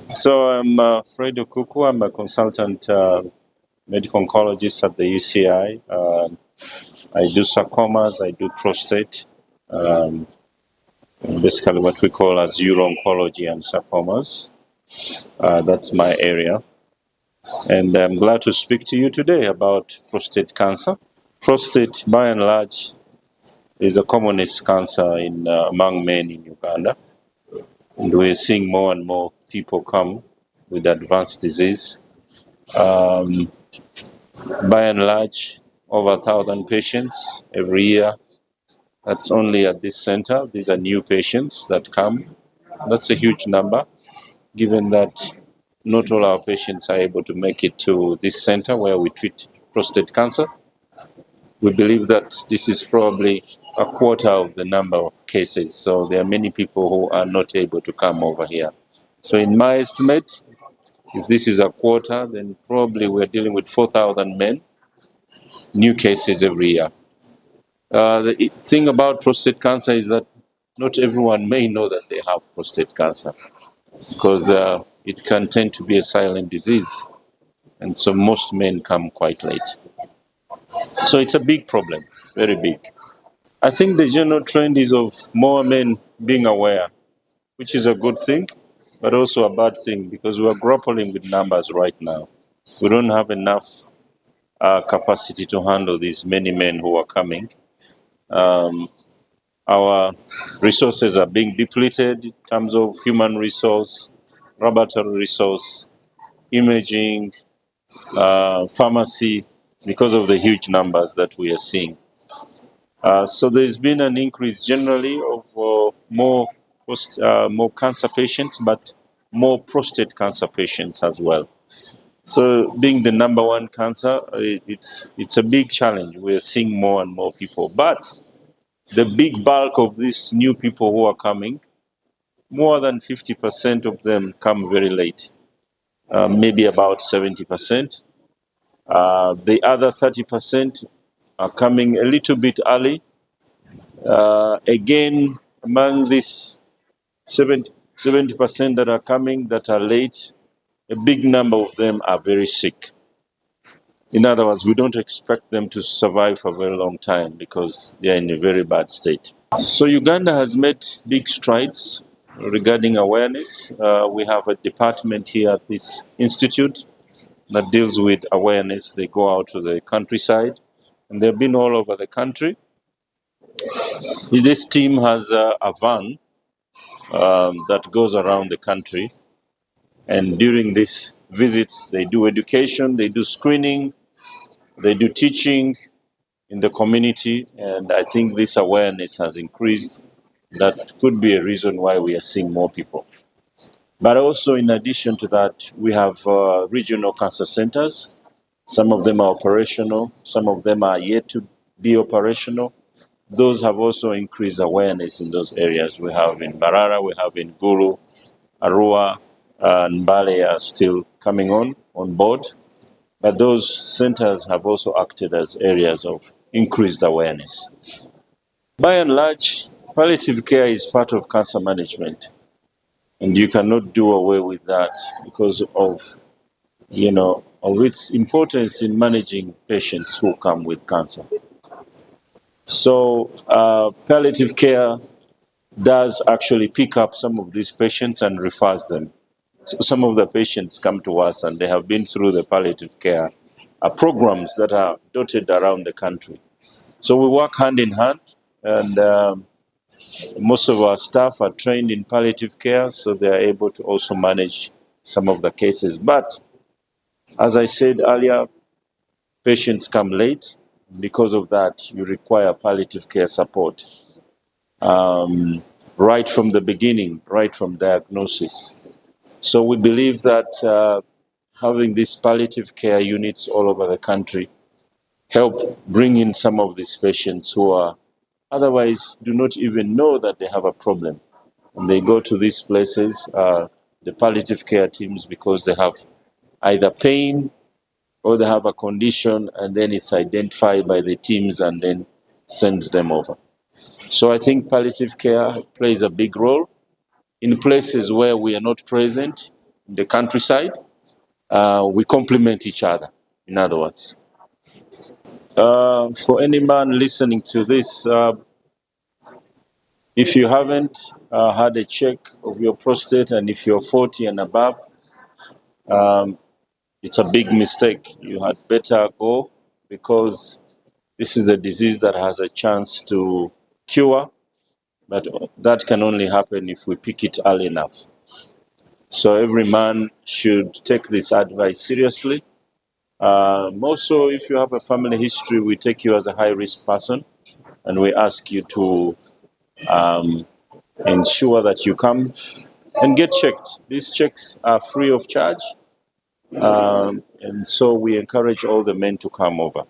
So I'm Fred OKUKU. I'm a consultant medical oncologist at the UCI. I do sarcomas, I do prostate, basically what we call as uro-oncology and sarcomas. That's my area. And I'm glad to speak to you today about prostate cancer. Prostate, by and large, is the commonest cancer among men in Uganda. And we're seeing more and more people come with advanced disease. By and large, over 1,000 patients every year. That's only at this center. These are new patients that come. That's a huge number, given that not all our patients are able to make it to this center where we treat prostate cancer. We believe that this is probably a quarter of the number of cases. So there are many people who are not able to come over here. So in my estimate, if this is a quarter, then probably we're dealing with 4,000 men, new cases every year. The thing about prostate cancer is that not everyone may know that they have prostate cancer because it can tend to be a silent disease. And so most men come quite late. So it's a big problem, very big. I think the general trend is of more men being aware, which is a good thing, but also a bad thing because we are grappling with numbers right now. We don't have enough capacity to handle these many men who are coming. Our resources are being depleted in terms of human resource, laboratory resource, imaging, pharmacy, because of the huge numbers that we are seeing. So there's been an increase generally of more cancer patients, but more prostate cancer patients as well. So being the number one cancer, it's a big challenge. We're seeing more and more people. But the big bulk of these new people who are coming, more than 50% of them come very late, maybe about 70%. The other 30% are coming a little bit early. Again, among these 70% that are coming that are late, a big number of them are very sick. In other words, we don't expect them to survive for a very long time because they are in a very bad state. So Uganda has made big strides regarding awareness. We have a department here at this institute that deals with awareness. They go out to the countryside, and they've been all over the country. This team has a van that goes around the country, and during these visits, they do education, they do screening, they do teaching in the community, and I think this awareness has increased. That could be a reason why we are seeing more people. But also, in addition to that, we have regional cancer centers. Some of them are operational, some of them are yet to be operational. Those have also increased awareness in those areas. We have in Barara, we have in Gulu, Arua, and Mbale are still coming on board. But those centers have also acted as areas of increased awareness. By and large, palliative care is part of cancer management. And you cannot do away with that because of its importance in managing patients who come with cancer. So palliative care does actually pick up some of these patients and refers them. So some of the patients come to us and they have been through the palliative care programs that are dotted around the country. So we work hand in hand, and most of our staff are trained in palliative care, so they are able to also manage some of the cases. But as I said earlier, patients come late. Because of that, you require palliative care support right from the beginning, right from diagnosis. So we believe that having these palliative care units all over the country help bring in some of these patients who are otherwise do not even know that they have a problem. And they go to these places, the palliative care teams, because they have either pain or they have a condition, and then it's identified by the teams and then sends them over. So I think palliative care plays a big role. In places where we are not present, the countryside. We complement each other, in other words. For any man listening to this, if you haven't had a check of your prostate, and if you're 40 and above, it's a big mistake. You had better go, because this is a disease that has a chance to cure, but that can only happen if we pick it early enough. So every man should take this advice seriously. More so, if you have a family history, we take you as a high-risk person, and we ask you to ensure that you come and get checked. These checks are free of charge, and so we encourage all the men to come over.